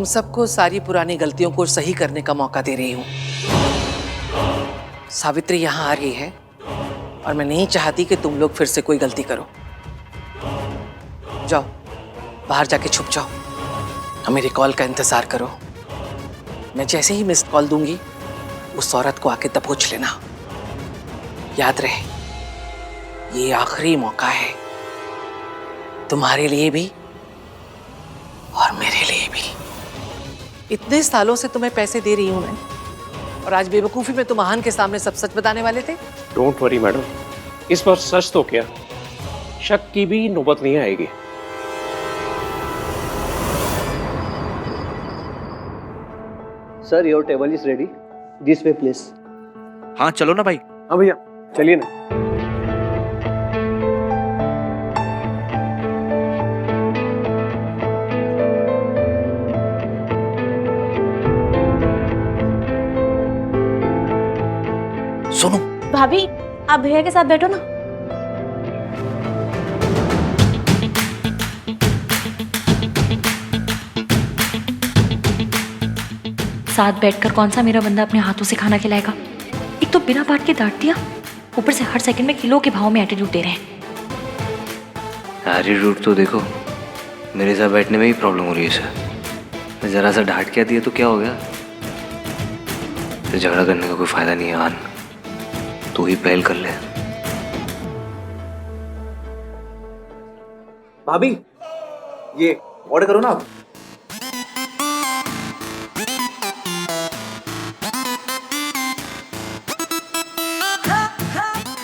तुम सबको सारी पुरानी गलतियों को सही करने का मौका दे रही हूं। सावित्री यहां आ रही है और मैं नहीं चाहती कि तुम लोग फिर से कोई गलती करो। जाओ, बाहर जाके छुप जाओ और मेरी कॉल का इंतजार करो। मैं जैसे ही मिस्ड कॉल दूंगी उस औरत को आके दबोच लेना। याद रहे, ये आखिरी मौका है, तुम्हारे लिए भी और मेरे लिए भी। इतने सालों से तुम्हें पैसे दे रही हूं मैं, और आज बेवकूफी में तुम आहान के सामने सब सच बताने वाले थे। डोंट वरी मैडम, इस बार सच तो क्या, शक की भी नौबत नहीं आएगी। Sir, your table is ready, this way please. हाँ चलो ना भाई। हाँ भैया चलिए ना। सुनो भाभी, आप भैया के साथ बैठो ना। साथ बैठकर कौन सा मेरा बंदा अपने हाथों से खाना खिलाएगा? एक तो बिना बात के डांट दिया, ऊपर से हर सेकंड में किलो के भाव में एटीट्यूड दे रहे हैं। एटीट्यूड तो देखो, मेरे साथ बैठने में ही प्रॉब्लम हो रही है सर। जरा सा डांट क्या दिया तो क्या हो गया? तो झगड़ा करने का कोई फायदा नहीं है आन, तू ही पहल कर ले। भाभी, ये ऑर्डर करो ना आप।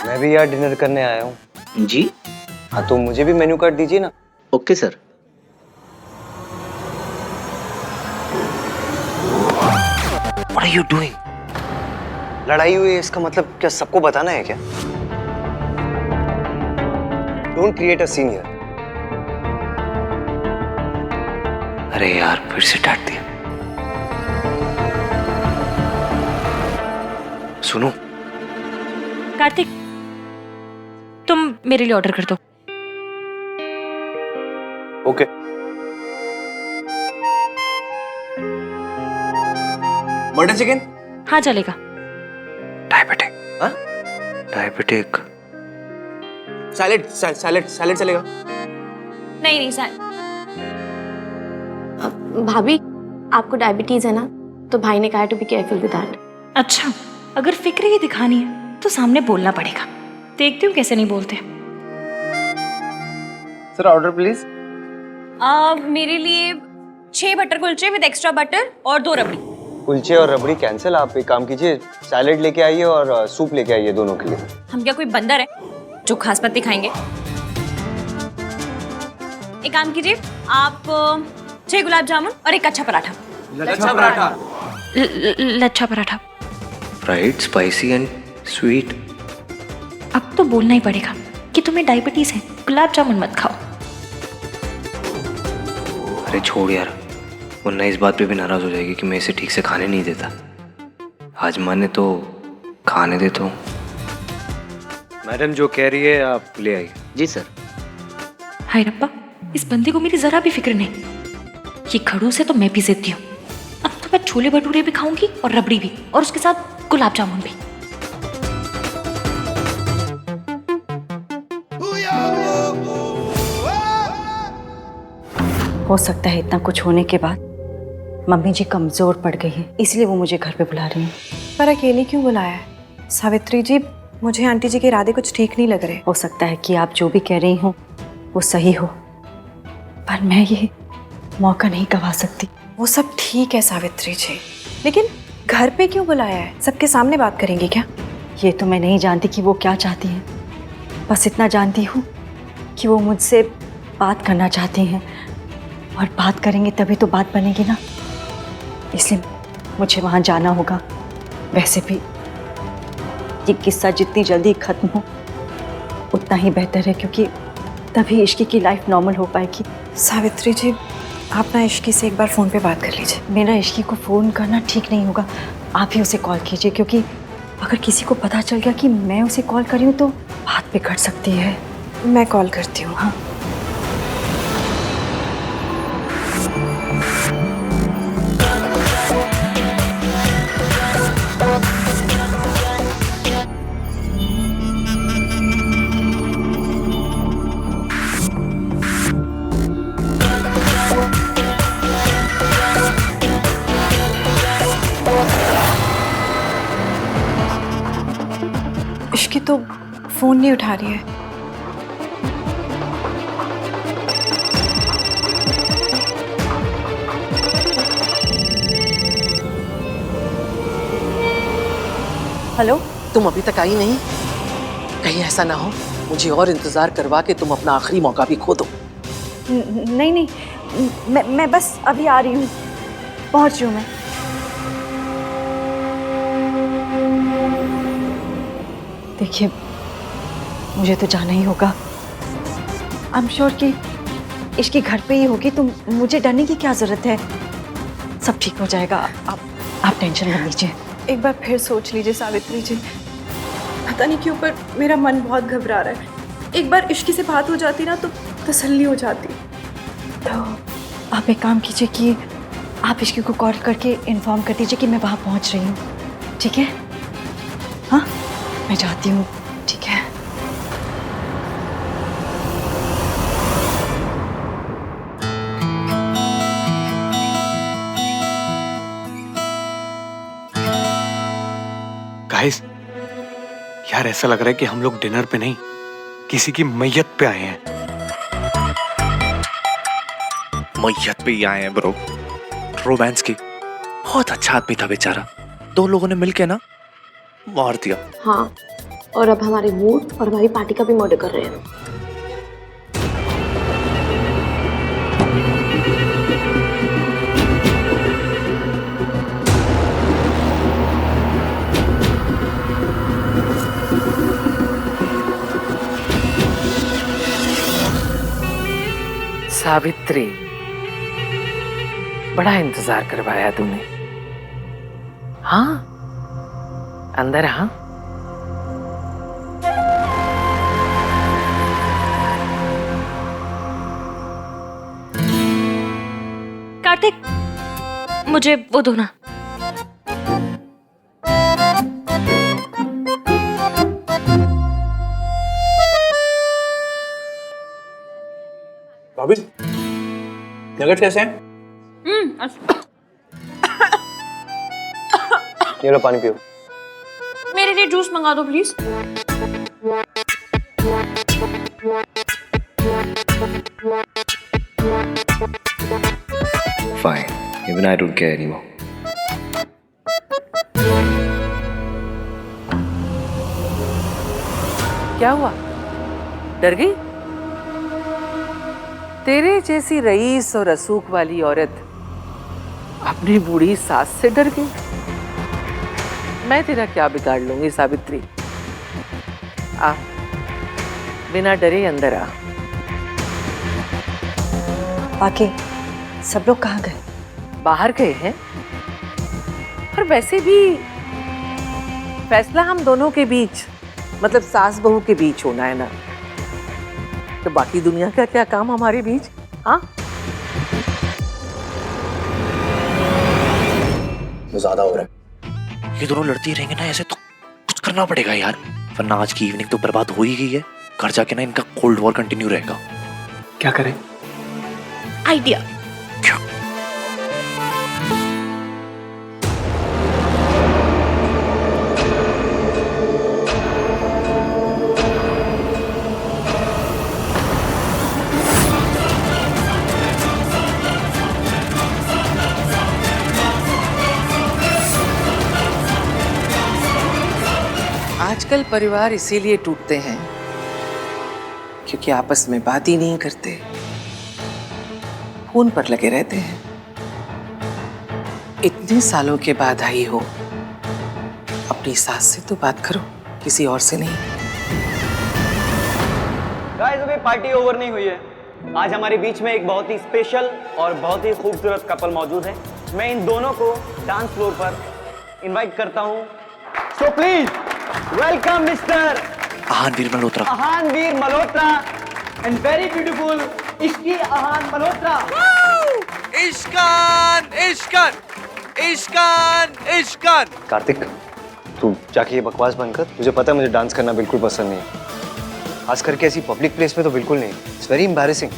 मैं भी यार डिनर करने आया हूँ। जी हाँ, तो मुझे भी मेन्यू कार्ड दीजिए ना। Okay sir. What are you doing? लड़ाई हुई है, इसका मतलब क्या सबको बताना है क्या? Don't create a scene here. अरे यार फिर से डांट दिया। सुनो कार्तिक, तुम मेरे लिए ऑर्डर कर दो। ओके। Butter chicken? हाँ चलेगा। डायबिटिक। हाँ? डायबिटिक। सैलेड चलेगा? नहीं नहीं सर। भाभी, आपको डायबिटीज है ना, तो भाई ने कहा to be careful with that. अच्छा, अगर फिक्र ही दिखानी है तो सामने बोलना पड़ेगा। देखती हूँ कैसे नहीं बोलते। Sir order please. मेरे लिए 6 butter kulche with extra butter और 2 रबड़ी। कुलचे और रबड़ी कैंसिल। आप एक काम कीजिए, सैलेड लेके आइए और सूप लेके आइए दोनों के लिए। हम क्या कोई बंदर है जो खास पत्ती खाएंगे? एक काम कीजिए, आप 6 गुलाब जामुन और 1 अच्छा paratha. Lachha paratha. Lachha paratha. Fried, spicy and sweet. अब तो बोलना ही पड़ेगा कि तुम्हें डायबिटीज है, गुलाब जामुन मत खाओ। अरे छोड़ यार, वरना इस बात पे भी नाराज हो जाएगी कि मैं इसे ठीक से खाने नहीं देता। आज माने तो खाने देता हूँ। मैडम जो कह रही है आप ले आइए। जी सर। हाय रब्बा, इस बंदे को मेरी जरा भी फिक्र नहीं। ये खड़ूस है तो मैं भी जिद्दी हूँ। अब तो मैं छोले भटूरे भी खाऊंगी और रबड़ी भी, और उसके साथ गुलाब जामुन भी। हो सकता है इतना कुछ होने के बाद मम्मी जी कमजोर पड़ गई हैं, इसलिए वो मुझे घर पे बुला रही हैं। पर अकेले क्यों बुलाया है? सावित्री जी, मुझे आंटी जी के इरादे कुछ ठीक नहीं लग रहे। हो सकता है कि आप जो भी कह रही हो वो सही हो, पर मैं ये मौका नहीं गवा सकती। वो सब ठीक है सावित्री जी, लेकिन घर पे क्यों बुलाया है? सबके सामने बात करेंगी क्या? ये तो मैं नहीं जानती कि वो क्या चाहती हैं, बस इतना जानती हूँ कि वो मुझसे बात करना चाहती हैं, और बात करेंगे तभी तो बात बनेगी ना, इसलिए मुझे वहाँ जाना होगा। वैसे भी ये किस्सा जितनी जल्दी ख़त्म हो उतना ही बेहतर है, क्योंकि तभी इश्की की लाइफ नॉर्मल हो पाएगी। सावित्री जी, आप ना इश्की से एक बार फ़ोन पे बात कर लीजिए। मेरा इश्की को फ़ोन करना ठीक नहीं होगा, आप ही उसे कॉल कीजिए, क्योंकि अगर किसी को पता चल गया कि मैं उसे कॉल करी हूँ तो बात बिगड़ सकती है। मैं कॉल करती हूँ। हाँ। इश्की तो फोन नहीं उठा रही है। हेलो। तुम अभी तक आई नहीं? कहीं ऐसा ना हो मुझे और इंतजार करवा के तुम अपना आखिरी मौका भी खो दो। नहीं नहीं, मैं बस अभी आ रही हूँ, पहुँच रही हूँ मैं। देखिए मुझे तो जाना ही होगा। आई एम श्योर कि इसके घर पे ही होगी, तो मुझे डरने की क्या जरूरत है। सब ठीक हो जाएगा, आप टेंशन मत लीजिए। एक बार फिर सोच लीजिए सावित्री जी, पता नहीं क्यों पर मेरा मन बहुत घबरा रहा है। एक बार इश्की से बात हो जाती ना तो तसल्ली हो जाती। तो आप एक काम कीजिए कि आप इश्की को कॉल करके इन्फॉर्म कर दीजिए कि मैं वहाँ पहुँच रही हूँ, ठीक है? हाँ मैं जाती हूँ, ठीक है? गाइस, यार ऐसा लग रहा है कि हम लोग डिनर पे नहीं किसी की मैयत पे आए हैं। मैयत पे ही आए हैं ब्रो, रोमांस की। बहुत अच्छा आदमी था बेचारा, 2 लोगों ने मिलके ना मार दिया। हाँ, और अब हमारे मूड और हमारी पार्टी का भी मर्डर कर रहे हैं। सावित्री, बड़ा इंतजार करवाया तूने। हाँ अंदर हाँ। कार्तिक, मुझे वो दो ना। भाभी, नगेट्स कैसे हैं? ये लो पानी पियो। मेरे लिए जूस मंगा दो please. Fine, even I don't care anymore. क्या हुआ, डर गई? तेरे जैसी रईस और रसूख वाली औरत अपनी बूढ़ी सास से डर गई? मैं तेरा क्या बिगाड़ लूंगी सावित्री। आ, बिना डरे अंदर आ। बाकी सब लोग कहाँ गए? बाहर गए हैं, और वैसे भी फैसला हम दोनों के बीच, मतलब सास बहू के बीच होना है ना, तो बाकी दुनिया का क्या काम हमारे बीच? हाँ ज्यादा हो रहा है। ये दोनों लड़ती रहेंगे ना ऐसे तो कुछ करना पड़ेगा यार, वरना आज की इवनिंग तो बर्बाद हो ही गई है। घर जाके ना इनका कोल्ड वॉर कंटिन्यू रहेगा। क्या करें? आइडिया। क्या? आजकल परिवार इसीलिए टूटते हैं क्योंकि आपस में बात ही नहीं करते, फोन पर लगे रहते हैं। इतने सालों के बाद आई हो, अपनी सास से तो बात करो, किसी और से नहीं। गाइस, अभी पार्टी ओवर नहीं हुई है। आज हमारे बीच में एक बहुत ही स्पेशल और बहुत ही खूबसूरत कपल मौजूद है। मैं इन दोनों को डांस फ्लोर पर इनवाइट करता हूं। So please welcome mister Aahanveer Malhotra. Aahanveer Malhotra and very beautiful Ishqi Aahan Malhotra. Ishkaan Ishkaan Ishkaan Ishkaan. Kartik, तू जाके ये बकवास बंद कर। मुझे पता है मुझे डांस करना बिल्कुल पसंद नहीं है, खास करके ऐसी पब्लिक प्लेस में तो बिल्कुल नहीं। It's very embarrassing.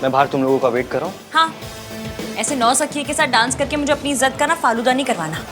मैं बाहर तुम लोगों का वेट कर रहा हूँ। हाँ, ऐसे नौसखिए के साथ डांस करके मुझे अपनी इज्जत का ना फालूदा नहीं करवाना।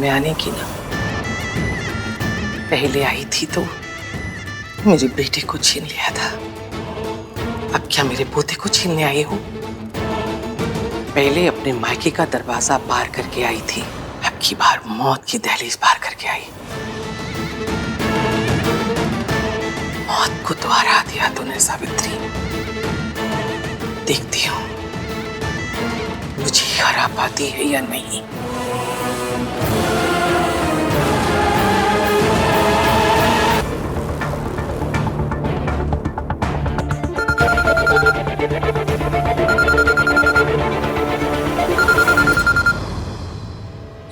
में आने की ना। पहले आई थी तो मेरे बेटे को छीन लिया था, अब क्या मेरे पोते को छीनने आई हो? पहले अपने मायके का दरवाजा पार करके आई थी, अब की बार मौत की दहलीज पार करके आई। मौत को तो हरा दिया तूने सावित्री। देखती हूँ मुझे हरा पाती है या नहीं।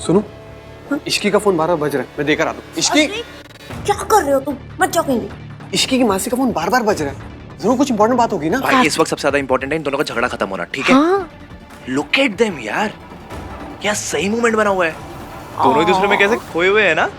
सुनो, इश्की का फोन बार बार बज रहा है, मैं देकर आता हूँ। इश्की, क्या कर रहे हो तुम? मत जाओ कहीं। इश्की की मासी का फोन बार बार बज रहा है, जरूर कुछ इंपॉर्टेंट बात होगी ना। भाई इस वक्त सबसे ज्यादा इंपॉर्टेंट है इन दोनों का झगड़ा खत्म होना, ठीक है? लुक एट देम यार, क्या सही मूवमेंट बना हुआ है। दोनों एक दूसरे में कैसे खोए हुए हैं ना।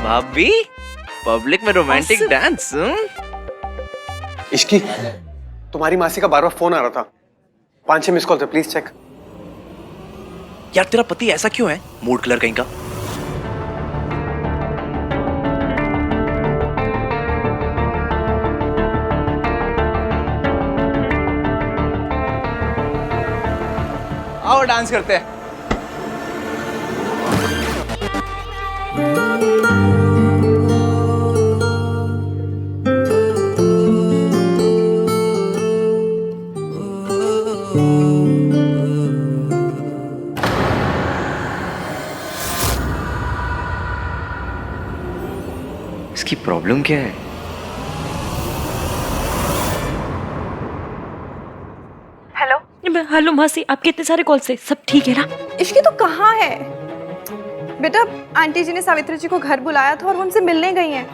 भाभी, पब्लिक में रोमांटिक डांस। इश्की, तुम्हारी मासी का बार बार फोन आ रहा था, 5-6 मिस कॉल थे, प्लीज चेक। यार तेरा पति ऐसा क्यों है, मूड कलर कहीं का। आओ डांस करते हैं। इसकी प्रॉब्लम क्या है? हेलो हेलो मासी, आपके इतने सारे कॉल से सब ठीक है ना? इश्की तो कहाँ है बेटा? आंटी जी ने सावित्री जी को घर बुलाया था और वो उनसे मिलने गई हैं।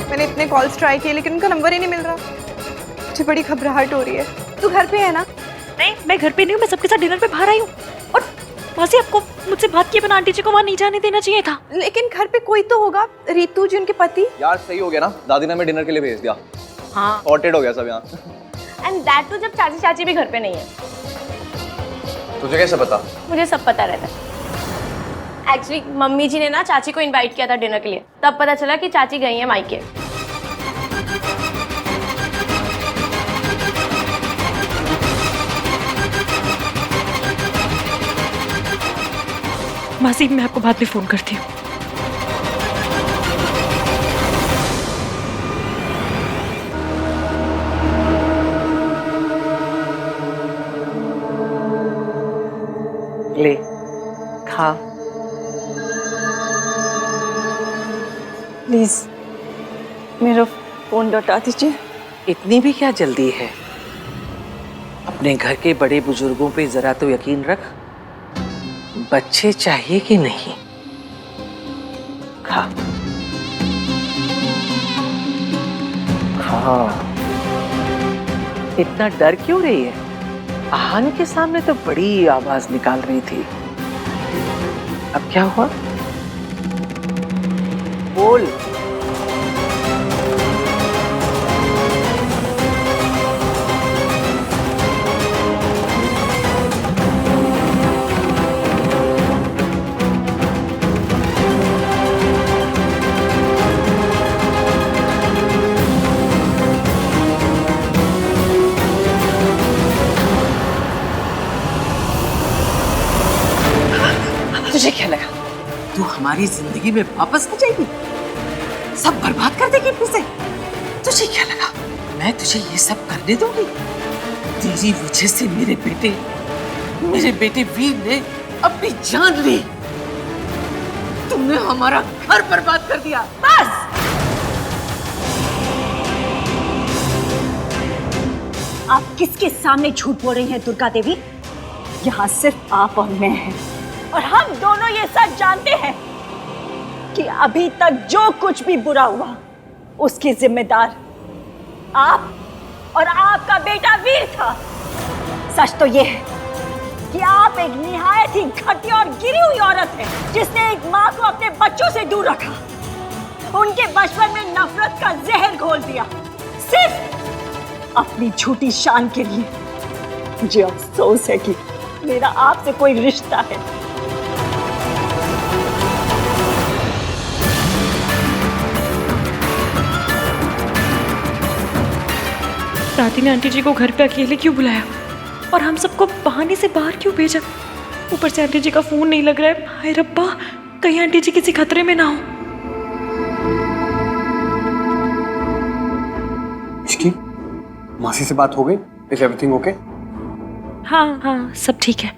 मैंने इतने कॉल्स ट्राई किए लेकिन उनका नंबर ही नहीं मिल रहा। मुझे बड़ी घबराहट हो रही है। तू घर पे है ना? नहीं, मैं घर पे नहीं हूँ, मैं सबके साथ डिनर पे बाहर आई हूँ। और मासी, आपको मुझसे बात किए बिना आंटी जी को वहाँ नहीं जाने देना चाहिए था। लेकिन घर पे कोई तो होगा। रीतू जी उनके पति। यार सही हो गया ना, दादी ने हमें डिनर के लिए भेज दिया। हाँ, सॉर्टेड हो गया सब यहाँ। एंड दैट टू जब चाची चाची भी घर पे नहीं है। तुझे कैसे पता? मुझे सब पता रहता है। एक्चुअली मम्मी जी ने ना चाची को इनवाइट किया था डिनर के लिए, तब पता चला कि चाची गई है मायके। मासी, मैं आपको बाद में फोन करती हूँ। ले खा। प्लीज मेरा फोन लौटा दीजिए। इतनी भी क्या जल्दी है? अपने घर के बड़े बुजुर्गों पे जरा तो यकीन रख। बच्चे चाहिए कि नहीं? खा खा। इतना डर क्यों रही है? आहान के सामने तो बड़ी आवाज निकाल रही थी। अब क्या हुआ? बोल। तुझे क्या लगा तू हमारी जिंदगी में वापस आ जाएगी, सब बर्बाद कर देगी फिर से? तुझे क्या लगा मैं तुझे ये सब करने दूंगी? तेरी वजह से मेरे बेटे वीर ने अपनी जान ली। तुमने हमारा घर बर्बाद कर दिया। बस आप किसके सामने झूठ बोल रही हैं दुर्गा देवी? यहाँ सिर्फ आप और मैं हैं, और हम दोनों ये सच जानते हैं कि अभी तक जो कुछ भी बुरा हुआ उसके जिम्मेदार आप और आपका बेटा वीर था। सच तो ये है कि आप एक निहायत ही घटिया और गिरी हुई औरत है जिसने एक माँ को अपने बच्चों से दूर रखा, उनके बचपन में नफरत का जहर घोल दिया, सिर्फ अपनी झूठी शान के लिए। मुझे अफसोस है कि मेरा आपसे कोई रिश्ता है। दादी ने आंटी जी को घर पे अकेले क्यों बुलाया और हम सबको बहाने से बाहर क्यों भेजा? ऊपर से आंटी जी का फोन नहीं लग रहा है। हाय रब्बा, कहीं आंटी जी किसी खतरे में ना हो। इश्की, मासी से बात हो गई? Is everything okay? हाँ सब ठीक है।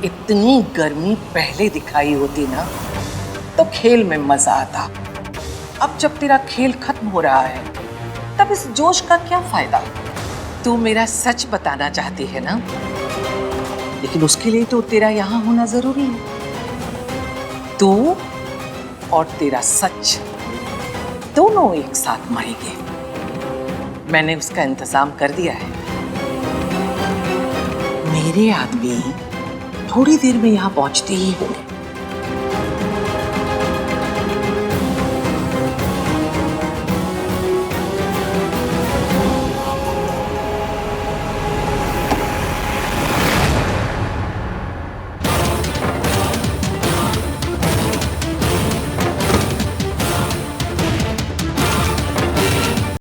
इतनी गर्मी पहले दिखाई होती ना तो खेल में मजा आता। अब जब तेरा खेल खत्म हो रहा है तब इस जोश का क्या फायदा? तू मेरा सच बताना चाहती है ना, लेकिन उसके लिए तो तेरा यहाँ होना जरूरी है। तू और तेरा सच दोनों एक साथ मरेंगे। मैंने उसका इंतजाम कर दिया है। मेरे आदमी थोड़ी देर में यहाँ पहुंचते ही होंगे।